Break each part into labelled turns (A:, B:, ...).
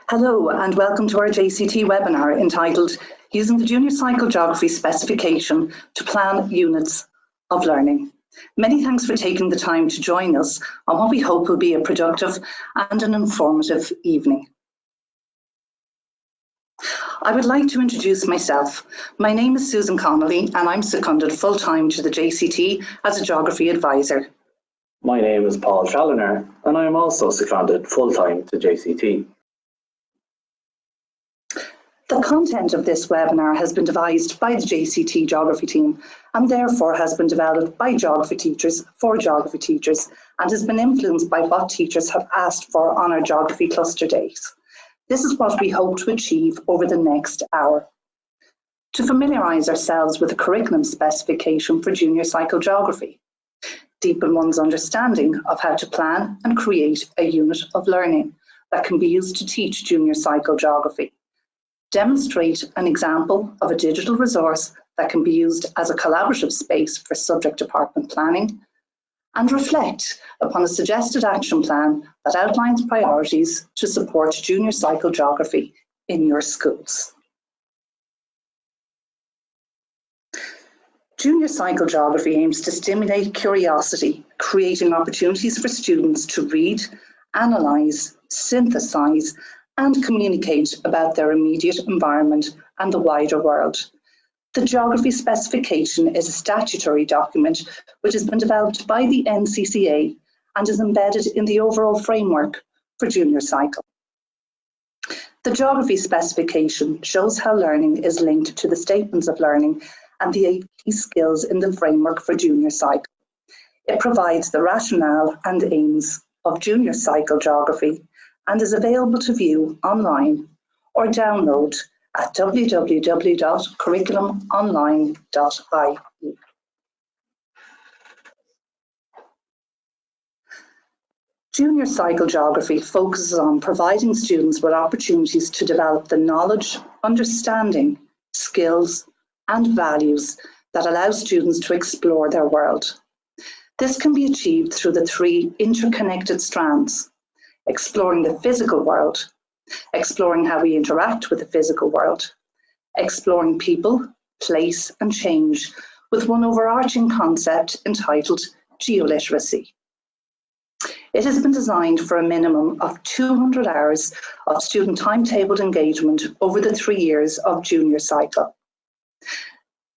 A: Hello and welcome to our JCT webinar entitled Using the Junior Cycle Geography Specification to Plan Units of Learning. Many thanks for taking the time to join us on what we hope will be a productive and an informative evening. I would like to introduce myself. My name is Susan Connolly and I'm seconded full-time to the JCT as a Geography Advisor.
B: My name is Paul Challoner and I am also seconded full-time to JCT.
A: The content of this webinar has been devised by the JCT Geography team and therefore has been developed by geography teachers for geography teachers and has been influenced by what teachers have asked for on our Geography Cluster Days. This is what we hope to achieve over the next hour. To familiarise ourselves with the curriculum specification for junior cycle geography, deepen one's understanding of how to plan and create a unit of learning that can be used to teach junior cycle geography, demonstrate an example of a digital resource that can be used as a collaborative space for subject department planning, and reflect upon a suggested action plan that outlines priorities to support junior cycle geography in your schools. Junior cycle geography aims to stimulate curiosity, creating opportunities for students to read, analyse, synthesise, and communicate about their immediate environment and the wider world. The Geography Specification is a statutory document which has been developed by the NCCA and is embedded in the overall framework for junior cycle. The Geography Specification shows how learning is linked to the statements of learning and the 8 key skills in the framework for junior cycle. It provides the rationale and aims of junior cycle geography and is available to view online or download at www.curriculumonline.ie. Junior cycle geography focuses on providing students with opportunities to develop the knowledge, understanding, skills, and values that allow students to explore their world. This can be achieved through the 3 interconnected strands: exploring the physical world, exploring how we interact with the physical world, exploring people, place, and change with one overarching concept entitled geoliteracy. It has been designed for a minimum of 200 hours of student timetabled engagement over the 3 years of junior cycle.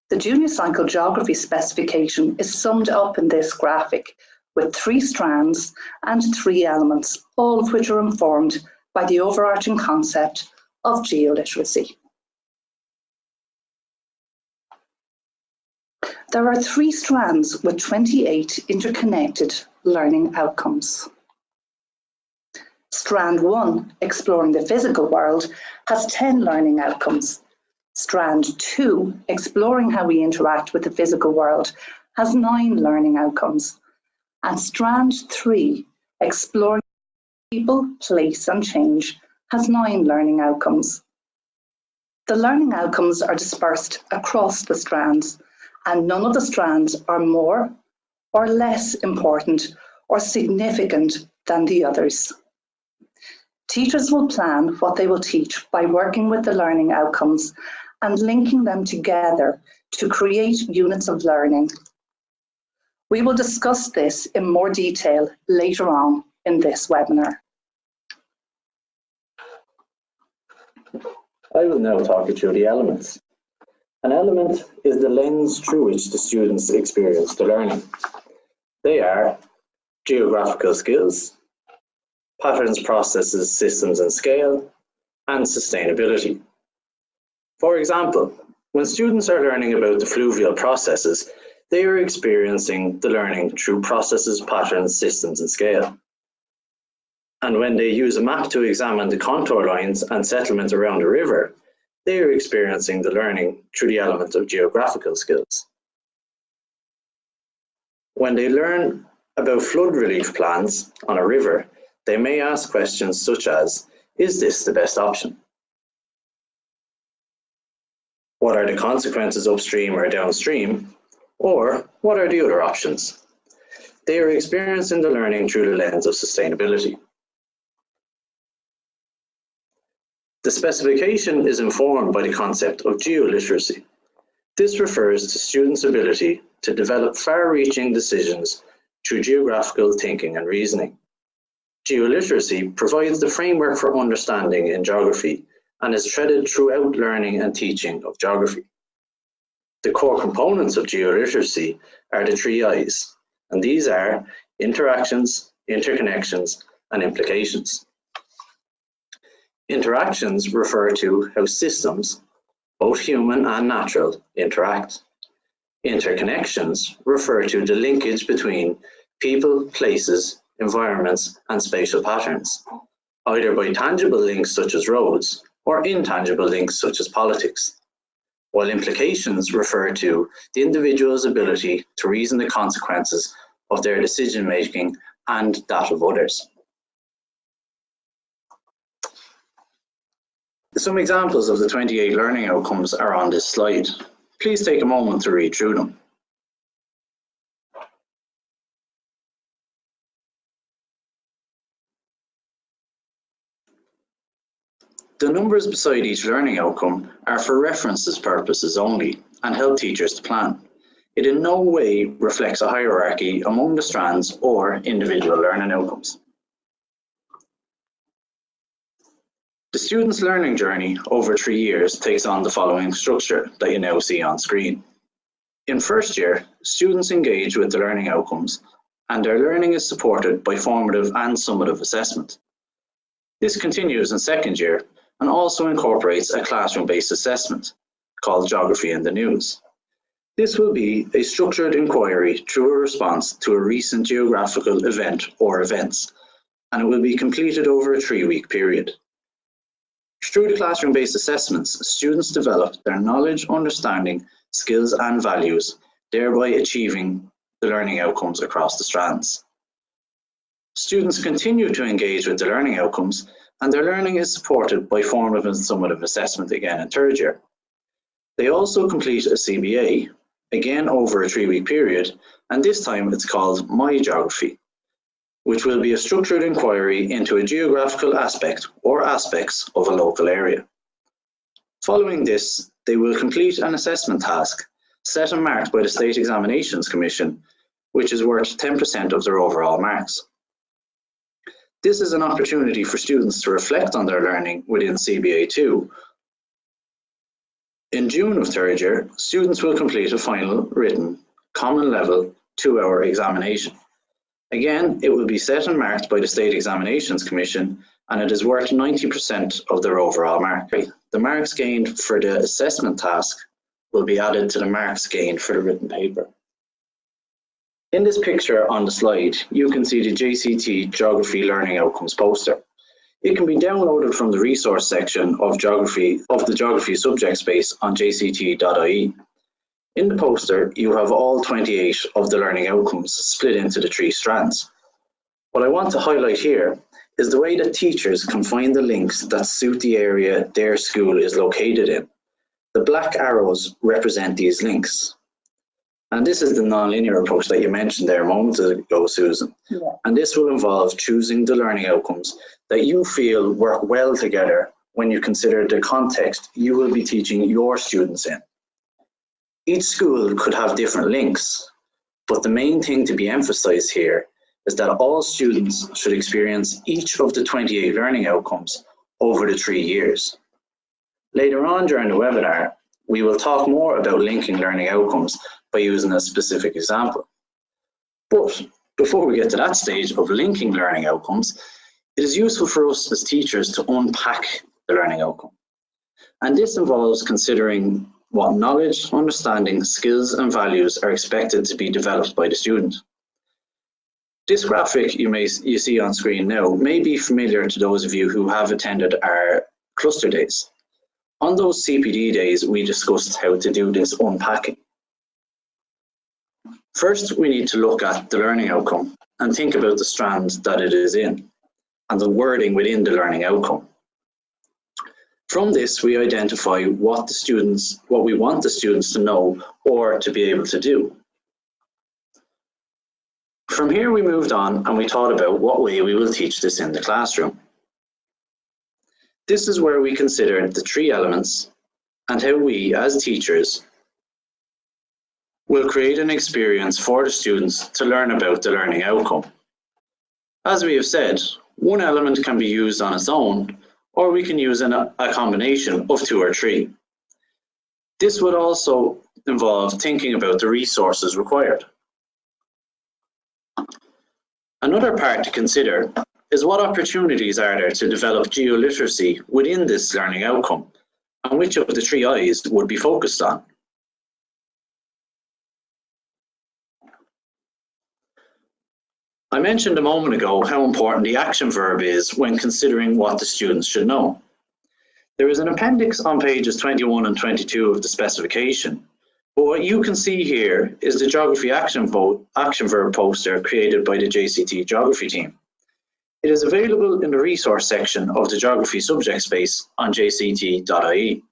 A: The junior cycle geography specification is summed up in this graphic with 3 strands and 3 elements, all of which are informed by the overarching concept of geoliteracy. There are 3 strands with 28 interconnected learning outcomes. Strand 1, exploring the physical world, has 10 learning outcomes. Strand 2, exploring how we interact with the physical world, has 9 learning outcomes. And strand 3, exploring people, place, and change, has 9 learning outcomes. The learning outcomes are dispersed across the strands, and none of the strands are more or less important or significant than the others. Teachers will plan what they will teach by working with the learning outcomes and linking them together to create units of learning. We will discuss this in more detail later on in this webinar.
B: I will now talk you through the elements. An element is the lens through which the students experience the learning. They are geographical skills, patterns, processes, systems and scale, and sustainability. For example, when students are learning about the fluvial processes, they are experiencing the learning through processes, patterns, systems, and scale. And when they use a map to examine the contour lines and settlements around a river, they are experiencing the learning through the element of geographical skills. When they learn about flood relief plans on a river, they may ask questions such as, is this the best option? What are the consequences upstream or downstream? Or what are the other options? They are experiencing the learning through the lens of sustainability. The specification is informed by the concept of geoliteracy. This refers to students' ability to develop far-reaching decisions through geographical thinking and reasoning. Geoliteracy provides the framework for understanding in geography and is threaded throughout learning and teaching of geography. The core components of geoliteracy are the 3 I's, and these are interactions, interconnections, and implications. Interactions refer to how systems, both human and natural, interact. Interconnections refer to the linkage between people, places, environments, and spatial patterns, either by tangible links such as roads or intangible links such as politics, while implications refer to the individual's ability to reason the consequences of their decision-making and that of others. Some examples of the 28 learning outcomes are on this slide. Please take a moment to read through them. The numbers beside each learning outcome are for references purposes only and help teachers to plan. It in no way reflects a hierarchy among the strands or individual learning outcomes. The student's learning journey over 3 years takes on the following structure that you now see on screen. In first year, students engage with the learning outcomes and their learning is supported by formative and summative assessment. This continues in second year and also incorporates a classroom-based assessment called Geography in the News. This will be a structured inquiry through a response to a recent geographical event or events, and it will be completed over a 3-week period. Through the classroom-based assessments, students develop their knowledge, understanding, skills and values, thereby achieving the learning outcomes across the strands. Students continue to engage with the learning outcomes and their learning is supported by formative and summative assessment again in third year. They also complete a CBA, again over a 3-week period, and this time it's called My Geography, which will be a structured inquiry into a geographical aspect or aspects of a local area. Following this, they will complete an assessment task set and marked by the State Examinations Commission, which is worth 10% of their overall marks. This is an opportunity for students to reflect on their learning within CBA 2. In June of third year, students will complete a final written, common level 2-hour examination. Again, it will be set and marked by the State Examinations Commission and it is worth 90% of their overall mark. The marks gained for the assessment task will be added to the marks gained for the written paper. In this picture on the slide, you can see the JCT Geography Learning Outcomes poster. It can be downloaded from the resource section of the Geography subject space on jct.ie. In the poster, you have all 28 of the learning outcomes split into the 3 strands. What I want to highlight here is the way that teachers can find the links that suit the area their school is located in. The black arrows represent these links. And this is the nonlinear approach that you mentioned there a moment ago, Susan. Yeah. And this will involve choosing the learning outcomes that you feel work well together when you consider the context you will be teaching your students in. Each school could have different links, but the main thing to be emphasized here is that all students should experience each of the 28 learning outcomes over the 3 years. Later on during the webinar, we will talk more about linking learning outcomes by using a specific example. But before we get to that stage of linking learning outcomes, it is useful for us as teachers to unpack the learning outcome. And this involves considering what knowledge, understanding, skills and values are expected to be developed by the student. This graphic you see on screen now may be familiar to those of you who have attended our cluster days. On those CPD days, we discussed how to do this unpacking. First, we need to look at the learning outcome and think about the strand that it is in and the wording within the learning outcome. From this, we identify what we want the students to know or to be able to do. From here, we moved on and we thought about what way we will teach this in the classroom. This is where we consider the 3 elements and how we, as teachers, will create an experience for the students to learn about the learning outcome. As we have said, one element can be used on its own, or we can use a combination of 2 or 3. This would also involve thinking about the resources required. Another part to consider is what opportunities are there to develop geoliteracy within this learning outcome, and which of the 3 I's would be focused on. I mentioned a moment ago how important the action verb is when considering what the students should know. There is an appendix on pages 21 and 22 of the specification, but what you can see here is the geography action verb poster created by the JCT geography team. It is available in the resource section of the geography subject space on jct.ie.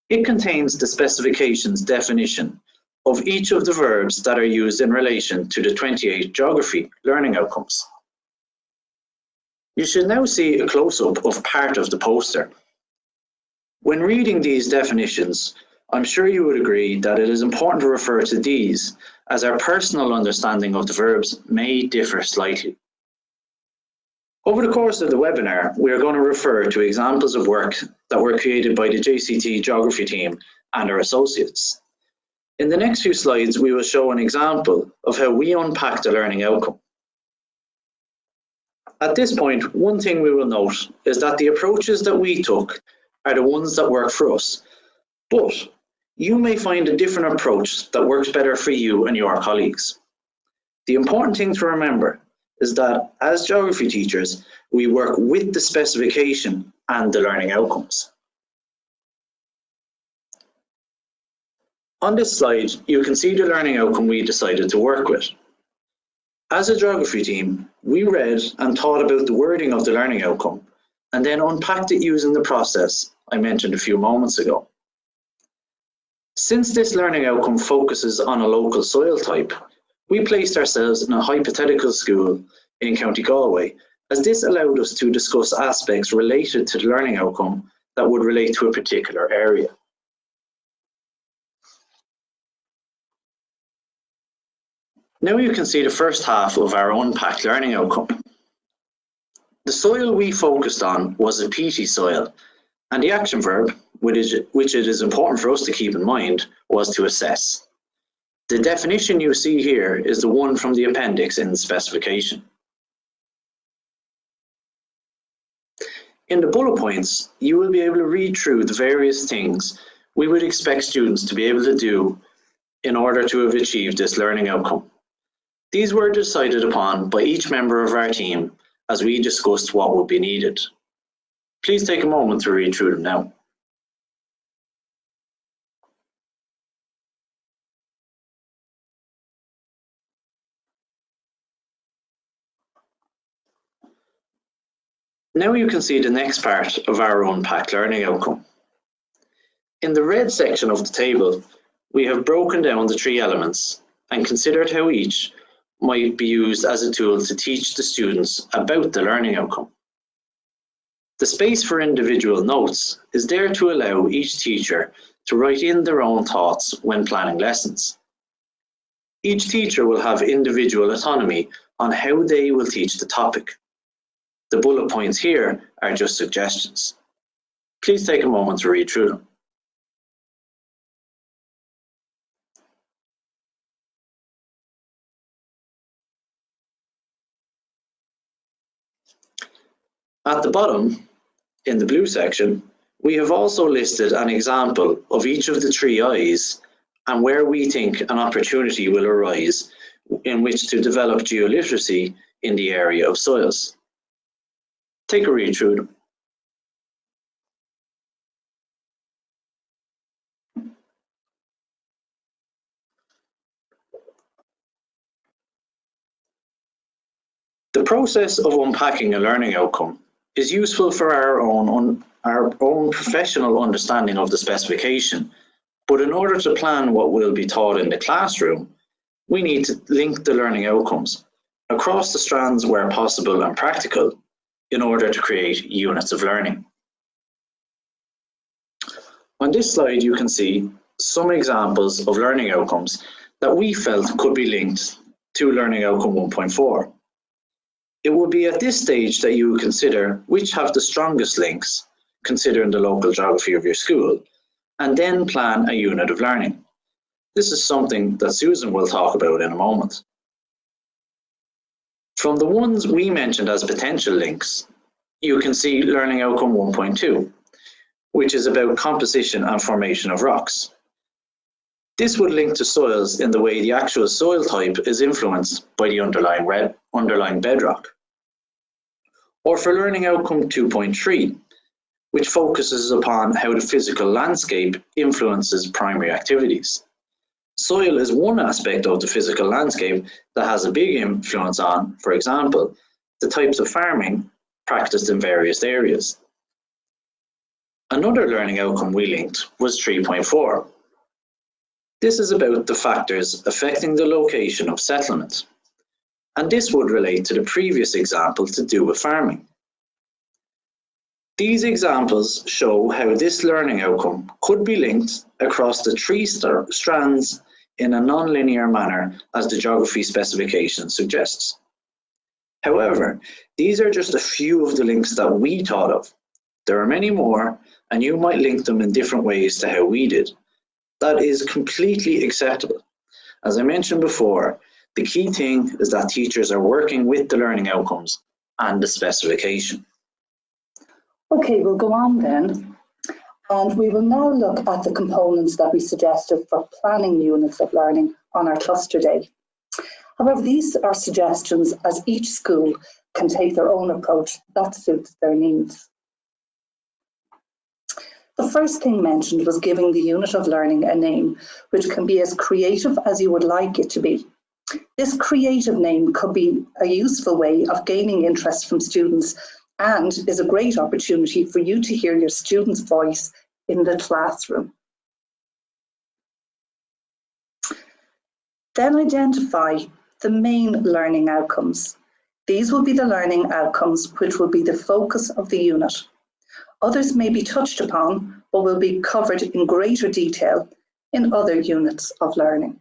B: It contains the specification's definition of each of the verbs that are used in relation to the 28 geography learning outcomes. You should now see a close-up of part of the poster. When reading these definitions, I'm sure you would agree that it is important to refer to these, as our personal understanding of the verbs may differ slightly. Over the course of the webinar, we are going to refer to examples of work that were created by the JCT geography team and our associates. In the next few slides, we will show an example of how we unpack the learning outcome. At this point, one thing we will note is that the approaches that we took are the ones that work for us, but you may find a different approach that works better for you and your colleagues. The important thing to remember is that as geography teachers, we work with the specification and the learning outcomes. On this slide, you can see the learning outcome we decided to work with. As a geography team, we read and thought about the wording of the learning outcome and then unpacked it using the process I mentioned a few moments ago. Since this learning outcome focuses on a local soil type, we placed ourselves in a hypothetical school in County Galway, as this allowed us to discuss aspects related to the learning outcome that would relate to a particular area. Now you can see the first half of our unpacked learning outcome. The soil we focused on was a peaty soil, and the action verb, which it is important for us to keep in mind, was to assess. The definition you see here is the one from the appendix in the specification. In the bullet points, you will be able to read through the various things we would expect students to be able to do in order to have achieved this learning outcome. These were decided upon by each member of our team as we discussed what would be needed. Please take a moment to read through them now. Now you can see the next part of our unpacked learning outcome. In the red section of the table, we have broken down the 3 elements and considered how each might be used as a tool to teach the students about the learning outcome. The space for individual notes is there to allow each teacher to write in their own thoughts when planning lessons. Each teacher will have individual autonomy on how they will teach the topic. The bullet points here are just suggestions. Please take a moment to read through them. At the bottom, in the blue section, we have also listed an example of each of the 3 I's and where we think an opportunity will arise in which to develop geoliteracy in the area of soils. Take a read through them. The process of unpacking a learning outcome is useful for our own professional understanding of the specification, but in order to plan what will be taught in the classroom, we need to link the learning outcomes across the strands where possible and practical in order to create units of learning. On this slide, you can see some examples of learning outcomes that we felt could be linked to Learning Outcome 1.4. It would be at this stage that you would consider which have the strongest links, considering the local geography of your school, and then plan a unit of learning. This is something that Susan will talk about in a moment. From the ones we mentioned as potential links, you can see Learning Outcome 1.2, which is about composition and formation of rocks. This would link to soils in the way the actual soil type is influenced by the underlying bedrock. Or for Learning Outcome 2.3, which focuses upon how the physical landscape influences primary activities. Soil is one aspect of the physical landscape that has a big influence on, for example, the types of farming practiced in various areas. Another learning outcome we linked was 3.4. This is about the factors affecting the location of settlement, and this would relate to the previous example to do with farming. These examples show how this learning outcome could be linked across the three strands in a non-linear manner as the geography specification suggests. However, these are just a few of the links that we thought of. There are many more, and you might link them in different ways to how we did. That is completely acceptable. As I mentioned before, the key thing is that teachers are working with the learning outcomes and the specification.
A: Okay, we'll go on then, and we will now look at the components that we suggested for planning units of learning on our cluster day. However, these are suggestions as each school can take their own approach that suits their needs. The first thing mentioned was giving the unit of learning a name, which can be as creative as you would like it to be. This creative name could be a useful way of gaining interest from students and is a great opportunity for you to hear your students' voice in the classroom. Then identify the main learning outcomes. These will be the learning outcomes which will be the focus of the unit. Others may be touched upon, but will be covered in greater detail in other units of learning.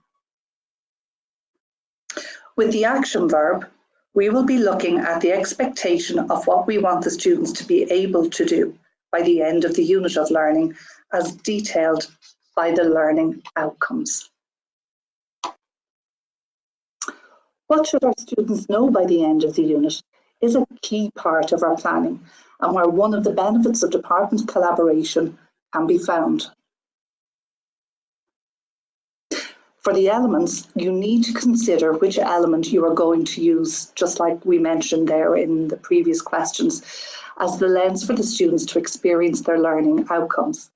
A: With the action verb, we will be looking at the expectation of what we want the students to be able to do by the end of the unit of learning, as detailed by the learning outcomes. What should our students know by the end of the unit is a key part of our planning, and where one of the benefits of department collaboration can be found. For the elements, you need to consider which element you are going to use, just like we mentioned there in the previous questions, as the lens for the students to experience their learning outcomes.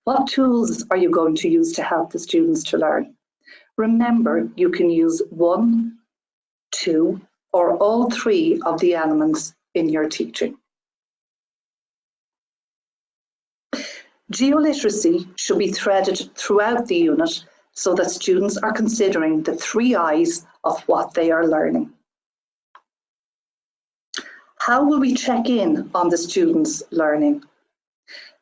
A: What tools are you going to use to help the students to learn? Remember, you can use one, two, or all three of the elements in your teaching. Geoliteracy should be threaded throughout the unit so that students are considering the 3 I's of what they are learning. How will we check in on the students' learning?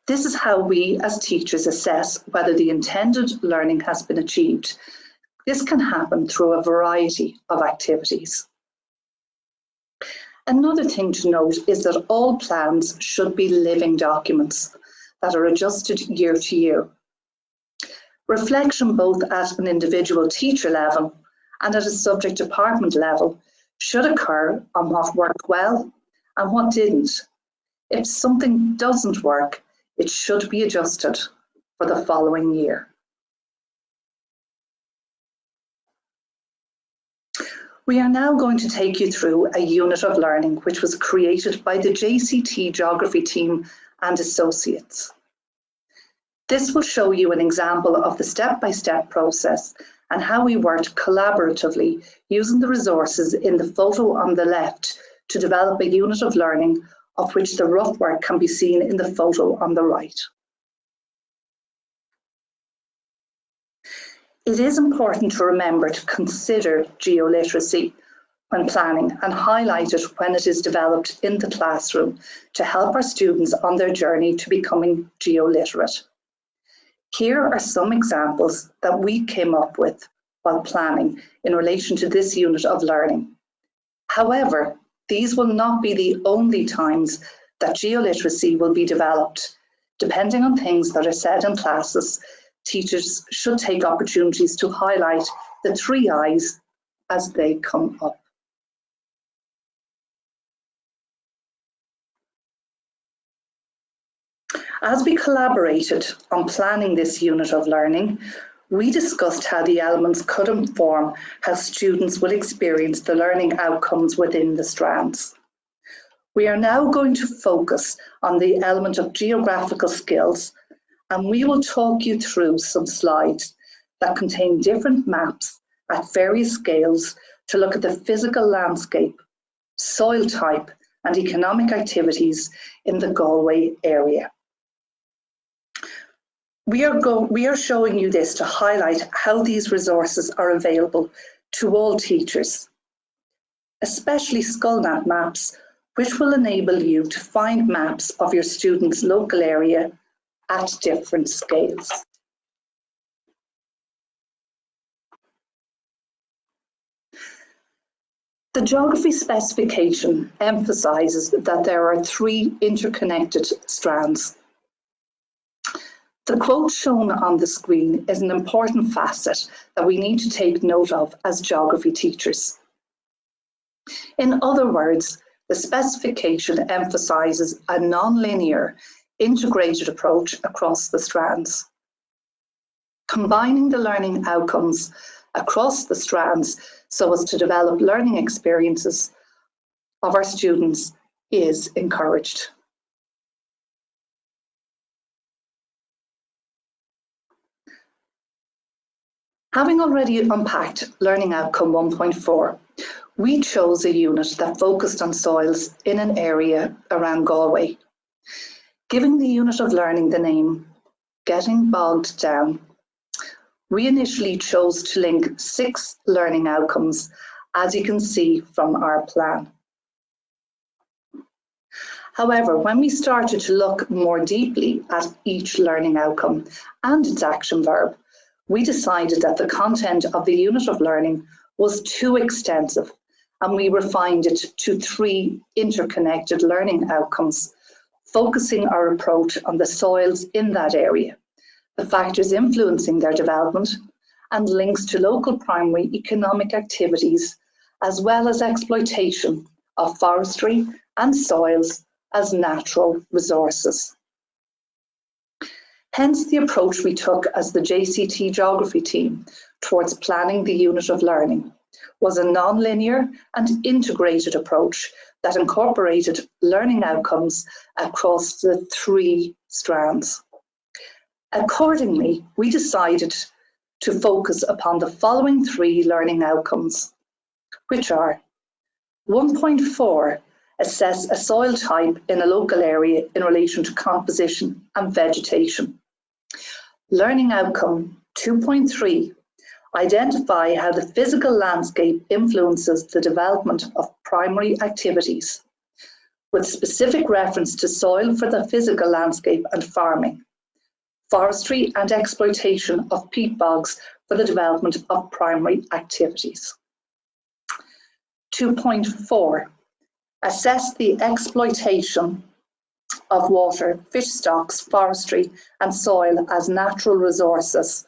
A: This is how we as teachers assess whether the intended learning has been achieved. This can happen through a variety of activities. Another thing to note is that all plans should be living documents that are adjusted year to year. Reflection both at an individual teacher level and at a subject department level should occur on what worked well and what didn't. If something doesn't work, it should be adjusted for the following year. We are now going to take you through a unit of learning which was created by the JCT Geography team and associates. This will show you an example of the step-by-step process and how we worked collaboratively using the resources in the photo on the left to develop a unit of learning, of which the rough work can be seen in the photo on the right. It is important to remember to consider geoliteracy when planning and highlight it when it is developed in the classroom to help our students on their journey to becoming geoliterate. Here are some examples that we came up with while planning in relation to this unit of learning. However, these will not be the only times that geoliteracy will be developed. Depending on things that are said in classes, teachers should take opportunities to highlight the 3 I's as they come up. As we collaborated on planning this unit of learning, we discussed how the elements could inform how students will experience the learning outcomes within the strands. We are now going to focus on the element of geographical skills, and we will talk you through some slides that contain different maps at various scales to look at the physical landscape, soil type, and economic activities in the Galway area. We are showing you this to highlight how these resources are available to all teachers, especially SkullNat maps, which will enable you to find maps of your students' local area at different scales. The geography specification emphasises that there are 3 interconnected strands. The quote shown on the screen is an important facet that we need to take note of as geography teachers. In other words, the specification emphasises a non-linear, integrated approach across the strands. Combining the learning outcomes across the strands so as to develop learning experiences of our students is encouraged. Having already unpacked Learning Outcome 1.4, we chose a unit that focused on soils in an area around Galway. Giving the unit of learning the name Getting Bogged Down, we initially chose to link 6 learning outcomes, as you can see from our plan. However, when we started to look more deeply at each learning outcome and its action verb, we decided that the content of the unit of learning was too extensive, and we refined it to 3 interconnected learning outcomes, focusing our approach on the soils in that area, the factors influencing their development, and links to local primary economic activities, as well as exploitation of forestry and soils as natural resources. Hence the approach we took as the JCT Geography team towards planning the unit of learning was a non-linear and integrated approach that incorporated learning outcomes across the 3 strands. Accordingly, we decided to focus upon the following 3 learning outcomes, which are 1.4, assess a soil type in a local area in relation to composition and vegetation. Learning outcome 2.3, identify how the physical landscape influences the development of primary activities, with specific reference to soil for the physical landscape and farming, forestry and exploitation of peat bogs for the development of primary activities. 2.4, assess the exploitation of water, fish stocks, forestry and soil as natural resources.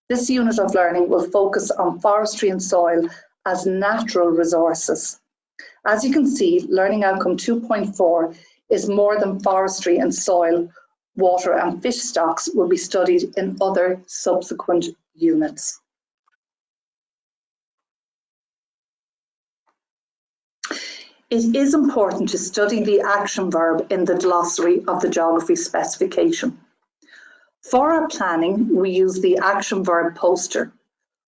A: This unit of learning will focus on forestry and soil as natural resources. As you can see, learning outcome 2.4 is more than forestry and soil, water and fish stocks will be studied in other subsequent units. It is important to study the action verb in the glossary of the geography specification. For our planning, we use the action verb poster,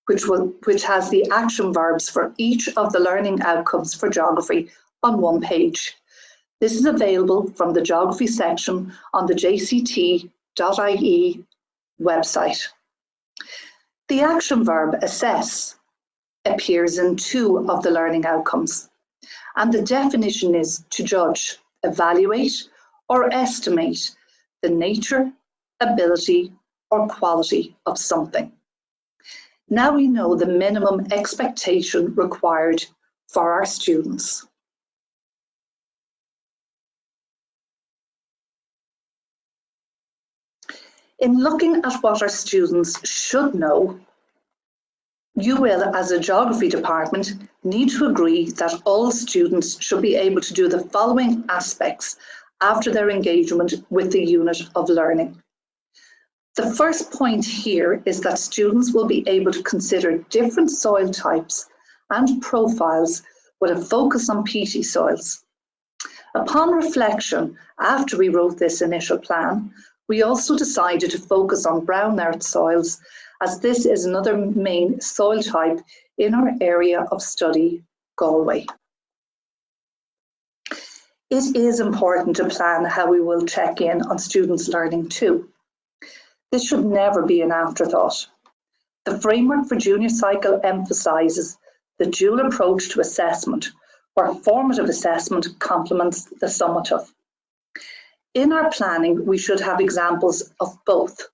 A: which has the action verbs for each of the learning outcomes for geography on one page. This is available from the geography section on the jct.ie website. The action verb assess appears in 2 of the learning outcomes, and the definition is to judge, evaluate, or estimate the nature, ability, or quality of something. Now we know the minimum expectation required for our students. In looking at what our students should know, you will, as a geography department, need to agree that all students should be able to do the following aspects after their engagement with the unit of learning. The first point here is that students will be able to consider different soil types and profiles with a focus on peaty soils. Upon reflection, after we wrote this initial plan, we also decided to focus on brown earth soils, as this is another main soil type in our area of study, Galway. It is important to plan how we will check in on students' learning too. This should never be an afterthought. The framework for junior cycle emphasises the dual approach to assessment, where formative assessment complements the summative. In our planning, we should have examples of both.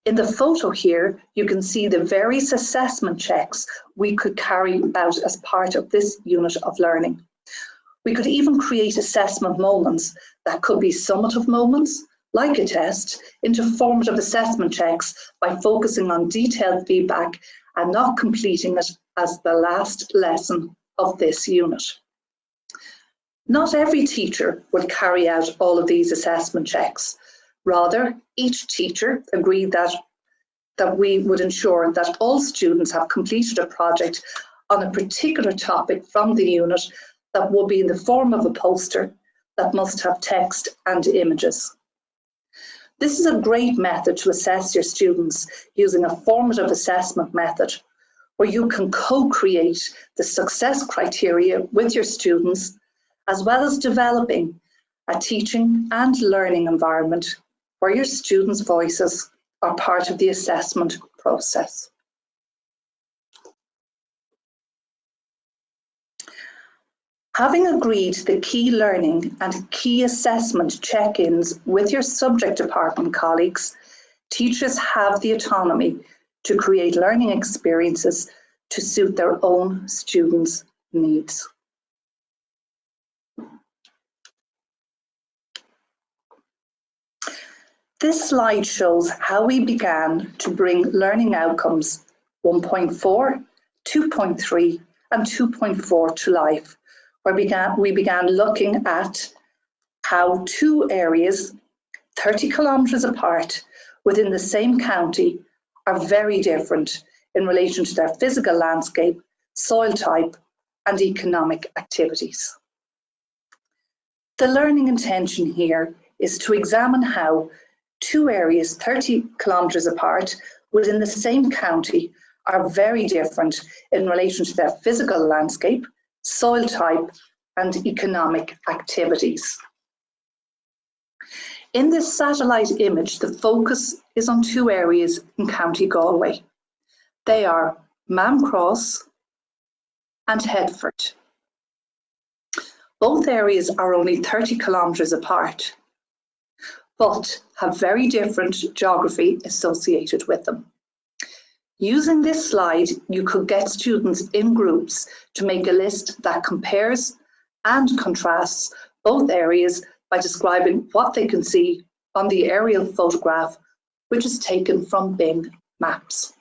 A: In the photo here, you can see the various assessment checks we could carry out as part of this unit of learning. We could even create assessment moments that could be summative moments, like a test, into formative assessment checks by focusing on detailed feedback and not completing it as the last lesson of this unit. Not every teacher would carry out all of these assessment checks. Rather, each teacher agreed that we would ensure that all students have completed a project on a particular topic from the unit that will be in the form of a poster that must have text and images. This is a great method to assess your students using a formative assessment method, where you can co-create the success criteria with your students, as well as developing a teaching and learning environment where your students' voices are part of the assessment process. Having agreed the key learning and key assessment check-ins with your subject department colleagues, teachers have the autonomy to create learning experiences to suit their own students' needs. This slide shows how we began to bring learning outcomes 1.4, 2.3 and 2.4 to life, where we began looking at how two areas 30 kilometres apart within the same county are very different in relation to their physical landscape, soil type and economic activities. The learning intention here is to examine how two areas 30 kilometres apart within the same county are very different in relation to their physical landscape, soil type and economic activities. In this satellite image, the focus is on two areas in County Galway. They are Mamcross and Headford. Both areas are only 30 kilometres apart, but have very different geography associated with them. Using this slide, you could get students in groups to make a list that compares and contrasts both areas by describing what they can see on the aerial photograph, which is taken from Bing Maps.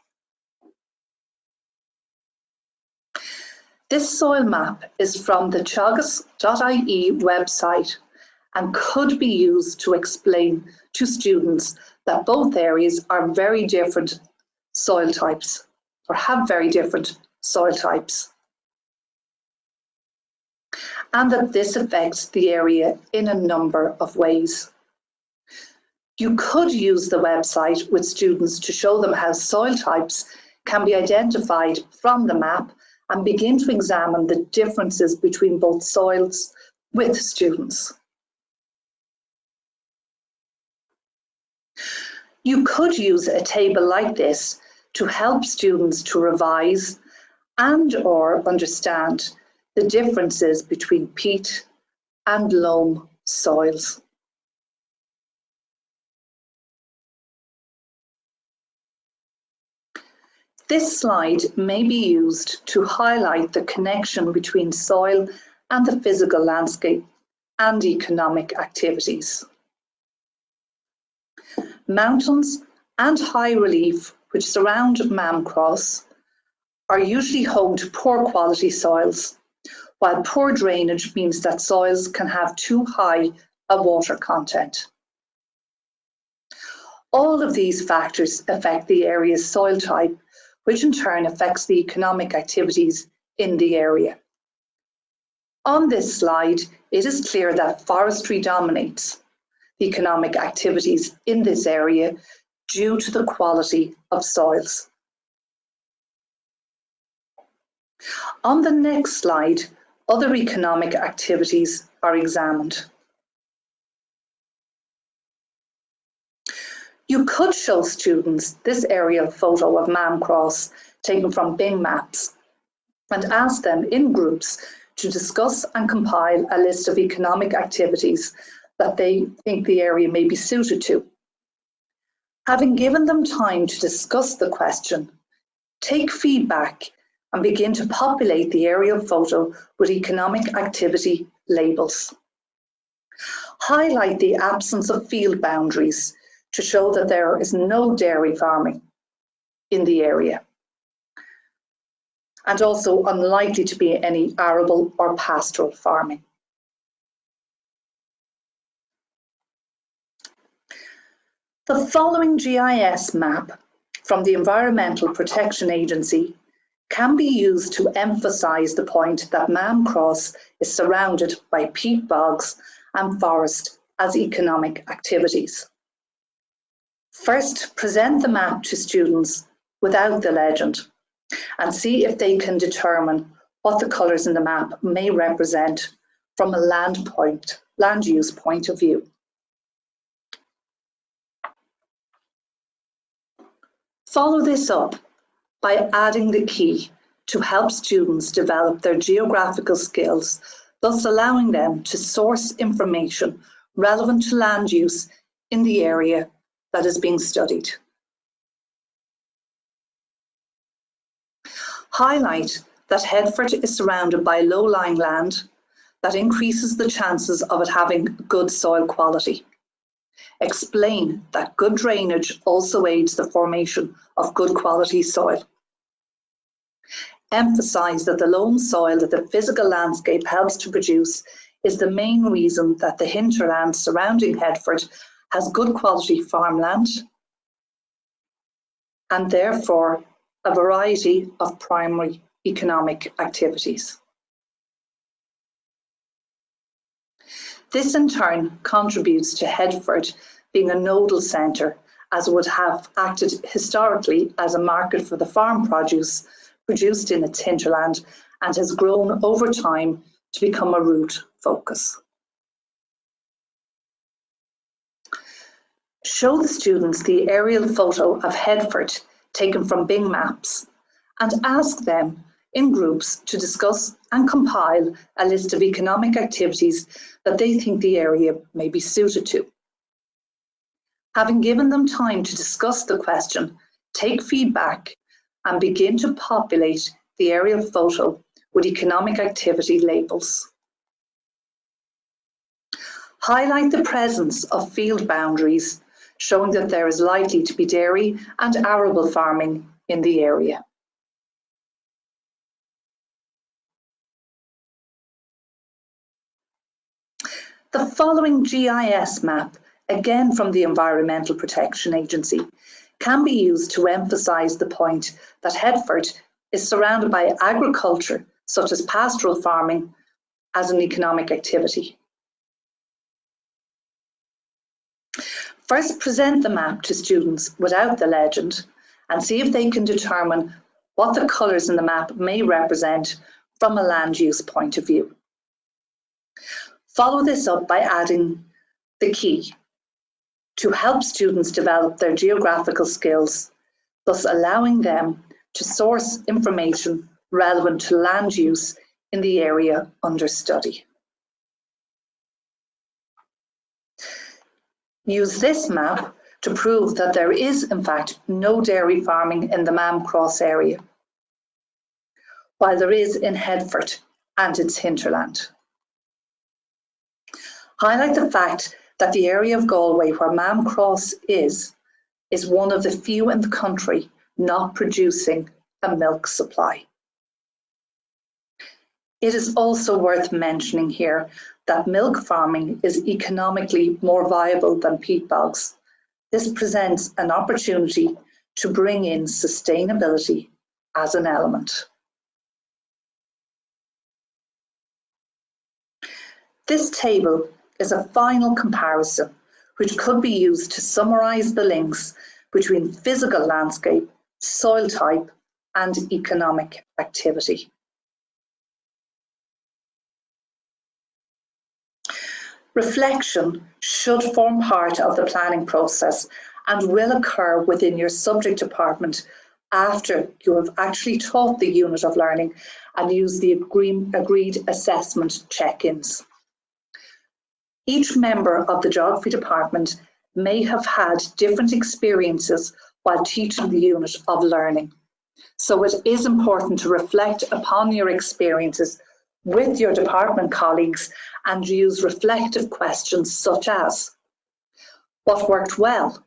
A: This soil map is from the teagasc.ie website and could be used to explain to students that both areas are very different soil types, or have very different soil types, and that this affects the area in a number of ways. You could use the website with students to show them how soil types can be identified from the map and begin to examine the differences between both soils with students. You could use a table like this to help students to revise and/or understand the differences between peat and loam soils. This slide may be used to highlight the connection between soil and the physical landscape and economic activities. Mountains and high relief which surround Mamcross are usually home to poor quality soils, while poor drainage means that soils can have too high a water content. All of these factors affect the area's soil type, which in turn affects the economic activities in the area. On this slide, it is clear that forestry dominates the economic activities in this area due to the quality of soils. On the next slide, other economic activities are examined. You could show students this aerial photo of Mamcross taken from Bing Maps and ask them in groups to discuss and compile a list of economic activities that they think the area may be suited to. Having given them time to discuss the question, take feedback and begin to populate the aerial photo with economic activity labels. Highlight the absence of field boundaries to show that there is no dairy farming in the area, and also unlikely to be any arable or pastoral farming. The following GIS map from the Environmental Protection Agency can be used to emphasise the point that Mamcross is surrounded by peat bogs and forest as economic activities. First, present the map to students without the legend and see if they can determine what the colours in the map may represent from a land use point of view. Follow this up by adding the key to help students develop their geographical skills, thus allowing them to source information relevant to land use in the area that is being studied. Highlight that Headford is surrounded by low-lying land that increases the chances of it having good soil quality. Explain that good drainage also aids the formation of good quality soil. Emphasise that the loam soil that the physical landscape helps to produce is the main reason that the hinterland surrounding Headford has good quality farmland and therefore a variety of primary economic activities. This in turn contributes to Headford being a nodal centre, as it would have acted historically as a market for the farm produce produced in its hinterland and has grown over time to become a route focus. Show the students the aerial photo of Headford taken from Bing Maps and ask them in groups to discuss and compile a list of economic activities that they think the area may be suited to. Having given them time to discuss the question, take feedback and begin to populate the aerial photo with economic activity labels. Highlight the presence of field boundaries, showing that there is likely to be dairy and arable farming in the area. The following GIS map, again from the Environmental Protection Agency, can be used to emphasise the point that Headford is surrounded by agriculture, such as pastoral farming, as an economic activity. First, present the map to students without the legend and see if they can determine what the colours in the map may represent from a land use point of view. Follow this up by adding the key to help students develop their geographical skills, thus allowing them to source information relevant to land use in the area under study. Use this map to prove that there is, in fact, no dairy farming in the Mam Cross area, while there is in Headford and its hinterland. Highlight the fact that the area of Galway where Mam Cross is one of the few in the country not producing a milk supply. It is also worth mentioning here that milk farming is economically more viable than peat bogs. This presents an opportunity to bring in sustainability as an element. This table is a final comparison which could be used to summarise the links between physical landscape, soil type, and economic activity. Reflection should form part of the planning process and will occur within your subject department after you have actually taught the unit of learning and used the agreed assessment check-ins. Each member of the geography department may have had different experiences while teaching the unit of learning. So it is important to reflect upon your experiences with your department colleagues and use reflective questions such as, what worked well?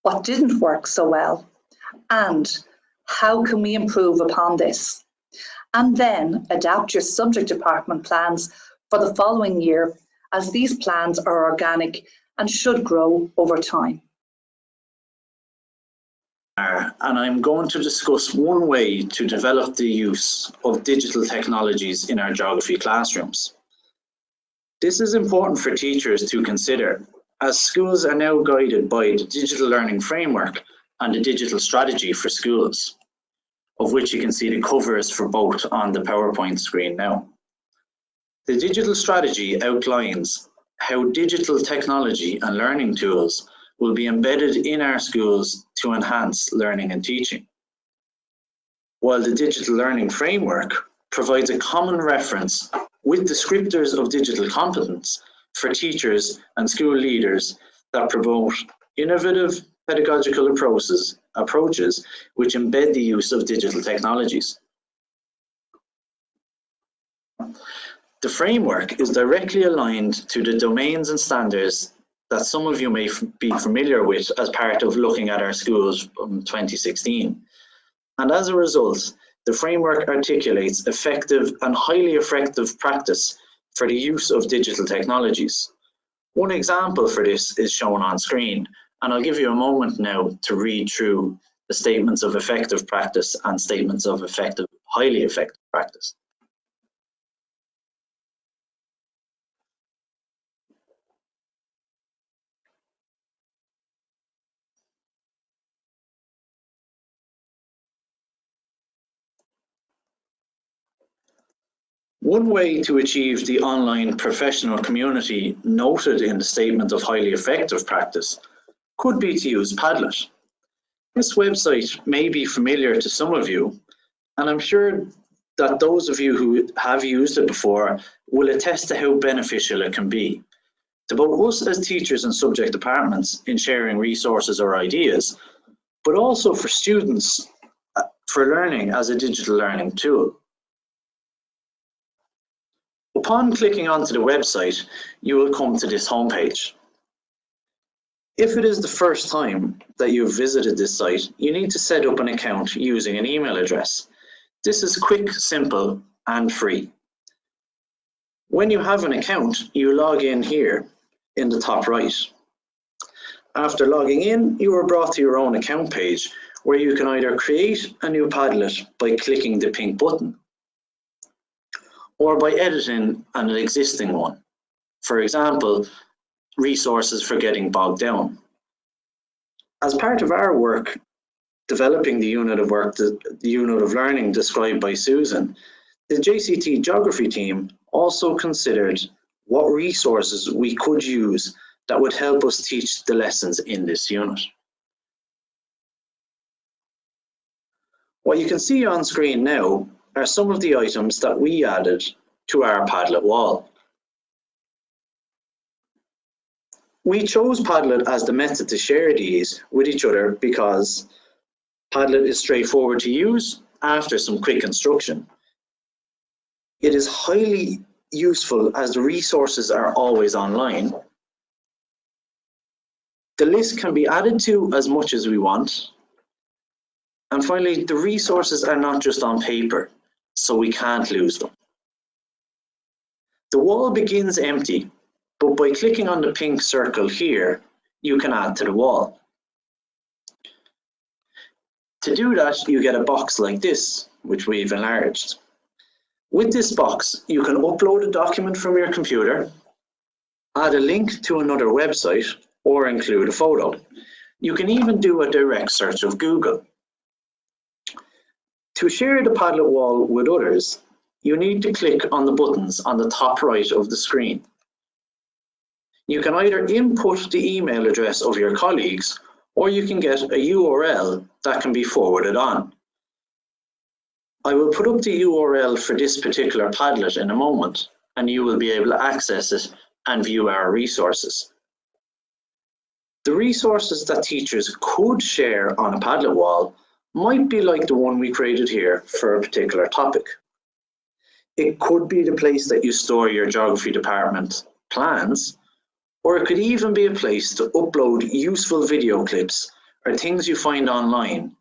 A: What didn't work so well? And how can we improve upon this? And then adapt your subject department plans for the following year, as these plans are organic and should grow over time.
B: And I'm going to discuss one way to develop the use of digital technologies in our geography classrooms. This is important for teachers to consider, as schools are now guided by the digital learning framework and the digital strategy for schools, of which you can see the covers for both on the PowerPoint screen now. The digital strategy outlines how digital technology and learning tools will be embedded in our schools to enhance learning and teaching, while the digital learning framework provides a common reference with descriptors of digital competence for teachers and school leaders that promote innovative pedagogical approaches which embed the use of digital technologies. The framework is directly aligned to the domains and standards that some of you may be familiar with as part of looking at our schools from 2016. And as a result, the framework articulates effective and highly effective practice for the use of digital technologies. One example for this is shown on screen, and I'll give you a moment now to read through the statements of effective practice and statements of highly effective practice. One way to achieve the online professional community noted in the statement of highly effective practice could be to use Padlet. This website may be familiar to some of you, and I'm sure that those of you who have used it before will attest to how beneficial it can be to both us as teachers and subject departments in sharing resources or ideas, but also for students for learning as a digital learning tool. Upon clicking onto the website, you will come to this homepage. If it is the first time that you've visited this site, you need to set up an account using an email address. This is quick, simple, and free. When you have an account, you log in here in the top right. After logging in, you are brought to your own account page where you can either create a new Padlet by clicking the pink button, or by editing an existing one. For example, resources for getting bogged down. As part of our work, developing the unit of learning described by Susan, the JCT Geography team also considered what resources we could use that would help us teach the lessons in this unit. What you can see on screen now are some of the items that we added to our Padlet wall. We chose Padlet as the method to share these with each other because Padlet is straightforward to use after some quick instruction. It is highly useful as the resources are always online. The list can be added to as much as we want. And finally, the resources are not just on paper, so we can't lose them. The wall begins empty, but by clicking on the pink circle here, you can add to the wall. To do that, you get a box like this, which we've enlarged. With this box, you can upload a document from your computer, add a link to another website, or include a photo. You can even do a direct search of Google. To share the Padlet wall with others, you need to click on the buttons on the top right of the screen. You can either input the email address of your colleagues, or you can get a URL that can be forwarded on. I will put up the URL for this particular Padlet in a moment, and you will be able to access it and view our resources. The resources that teachers could share on a Padlet wall might be like the one we created here for a particular topic. It could be the place that you store your geography department plans, or it could even be a place to upload useful video clips or things you find online,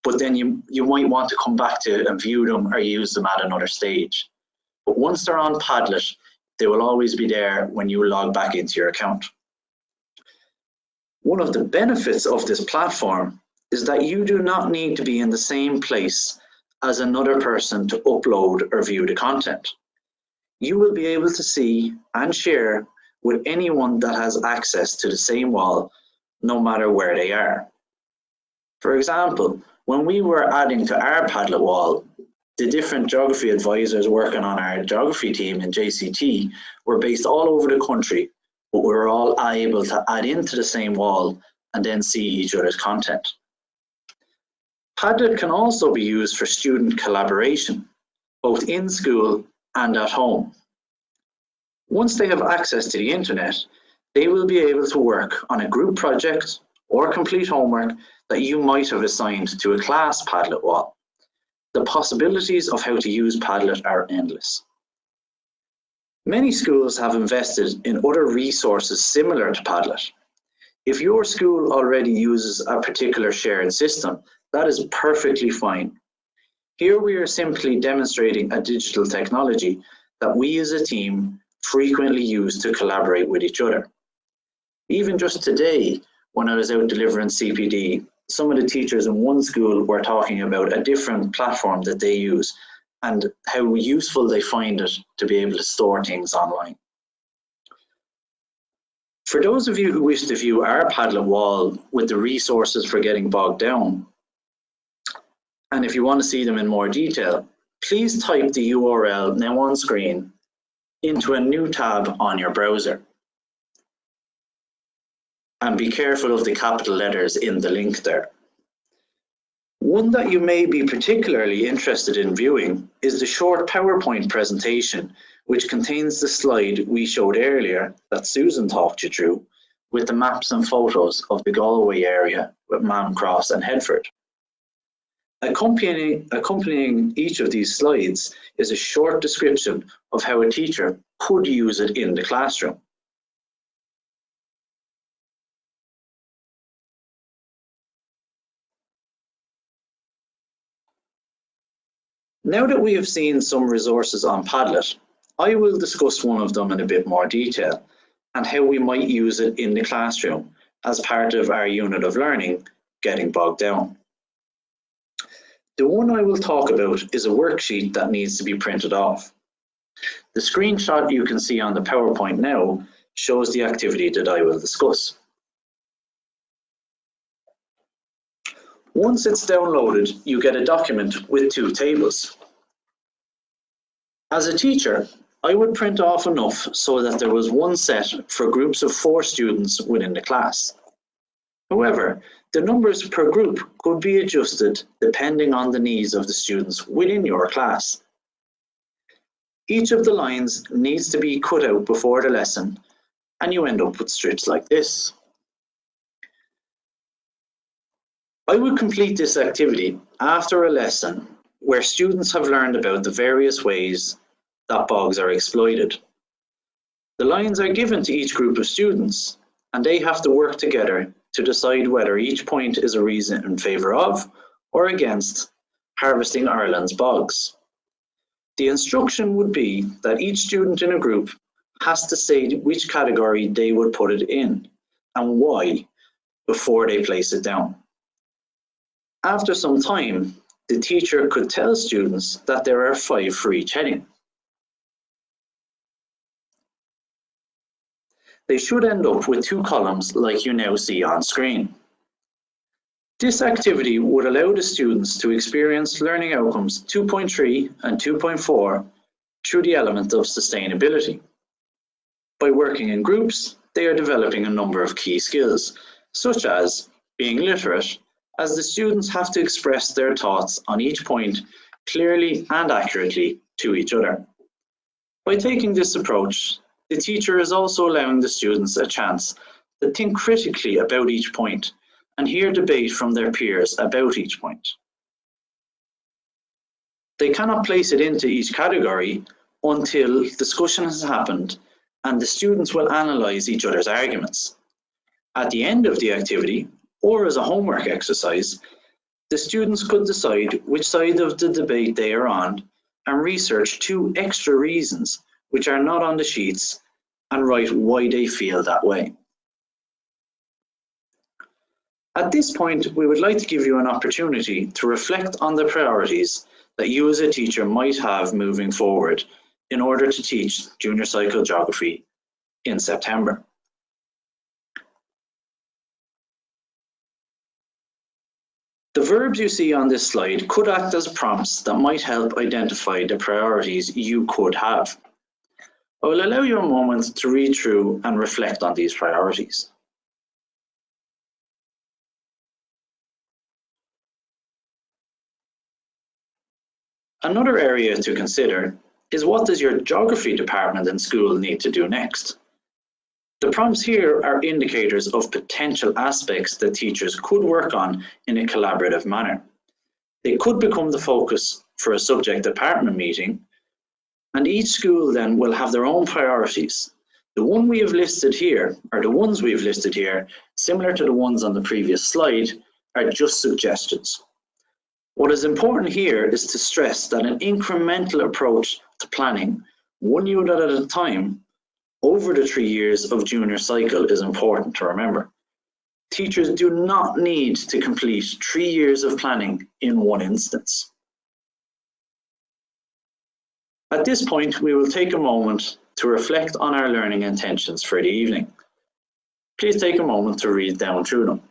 B: but then you might want to come back to and view them or use them at another stage. But once they're on Padlet, they will always be there when you log back into your account. One of the benefits of this platform is that you do not need to be in the same place as another person to upload or view the content. You will be able to see and share with anyone that has access to the same wall, no matter where they are. For example, when we were adding to our Padlet wall, the different geography advisors working on our geography team in JCT were based all over the country, but we were all able to add into the same wall and then see each other's content. Padlet can also be used for student collaboration, both in school and at home. Once they have access to the internet, they will be able to work on a group project or complete homework that you might have assigned to a class Padlet wall. The possibilities of how to use Padlet are endless. Many schools have invested in other resources similar to Padlet. If your school already uses a particular shared system, that is perfectly fine. Here we are simply demonstrating a digital technology that we as a team frequently use to collaborate with each other. Even just today, when I was out delivering CPD, some of the teachers in one school were talking about a different platform that they use and how useful they find it to be able to store things online. For those of you who wish to view our Padlet wall with the resources for getting bogged down, and if you want to see them in more detail, please type the URL now on screen into a new tab on your browser. And be careful of the capital letters in the link there. One that you may be particularly interested in viewing is the short PowerPoint presentation, which contains the slide we showed earlier that Susan talked you through, with the maps and photos of the Galway area with Mann Cross and Headford. Accompanying each of these slides is a short description of how a teacher could use it in the classroom. Now that we have seen some resources on Padlet, I will discuss one of them in a bit more detail and how we might use it in the classroom as part of our unit of learning, Getting Bogged Down. The one I will talk about is a worksheet that needs to be printed off. The screenshot you can see on the PowerPoint now shows the activity that I will discuss. Once it's downloaded, you get a document with 2 tables. As a teacher, I would print off enough so that there was one set for groups of 4 students within the class. However, the numbers per group could be adjusted depending on the needs of the students within your class. Each of the lines needs to be cut out before the lesson, and you end up with strips like this. I would complete this activity after a lesson where students have learned about the various ways that bogs are exploited. The lines are given to each group of students, and they have to work together to decide whether each point is a reason in favour of or against harvesting Ireland's bogs. The instruction would be that each student in a group has to say which category they would put it in and why before they place it down. After some time, the teacher could tell students that there are 5 for each heading. They should end up with 2 columns like you now see on screen. This activity would allow the students to experience learning outcomes 2.3 and 2.4 through the element of sustainability. By working in groups, they are developing a number of key skills, such as being literate, as the students have to express their thoughts on each point clearly and accurately to each other. By taking this approach, the teacher is also allowing the students a chance to think critically about each point and hear debate from their peers about each point. They cannot place it into each category until discussion has happened and the students will analyse each other's arguments. At the end of the activity, or as a homework exercise, the students could decide which side of the debate they are on and research 2 extra reasons which are not on the sheets and write why they feel that way. At this point, we would like to give you an opportunity to reflect on the priorities that you as a teacher might have moving forward in order to teach junior cycle geography in September. The verbs you see on this slide could act as prompts that might help identify the priorities you could have. I will allow you a moment to read through and reflect on these priorities. Another area to consider is, what does your geography department in school need to do next? The prompts here are indicators of potential aspects that teachers could work on in a collaborative manner. They could become the focus for a subject department meeting, and each school then will have their own priorities. The one we have listed here, or the ones we've listed here, similar to the ones on the previous slide, are just suggestions. What is important here is to stress that an incremental approach to planning, 1 unit at a time, over the 3 years of junior cycle is important to remember. Teachers do not need to complete 3 years of planning in one instance. At this point, we will take a moment to reflect on our learning intentions for the evening. Please take a moment to read down through them.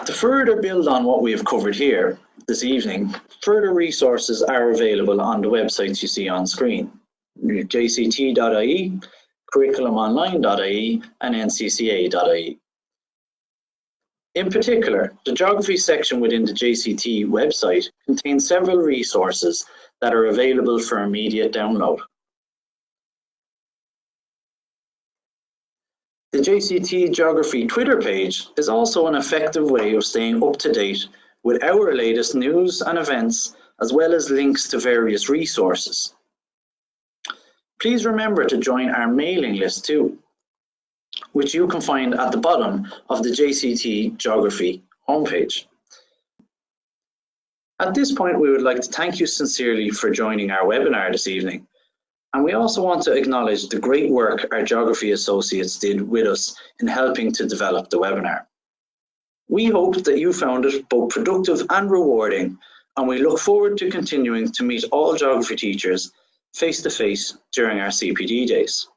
B: To further build on what we have covered here this evening, further resources are available on the websites you see on screen: jct.ie, curriculumonline.ie and ncca.ie. In particular, the geography section within the JCT website contains several resources that are available for immediate download. The JCT Geography Twitter page is also an effective way of staying up to date with our latest news and events, as well as links to various resources. Please remember to join our mailing list too, which you can find at the bottom of the JCT Geography homepage. At this point, we would like to thank you sincerely for joining our webinar this evening. And we also want to acknowledge the great work our geography associates did with us in helping to develop the webinar. We hope that you found it both productive and rewarding, and we look forward to continuing to meet all geography teachers face to face during our CPD days.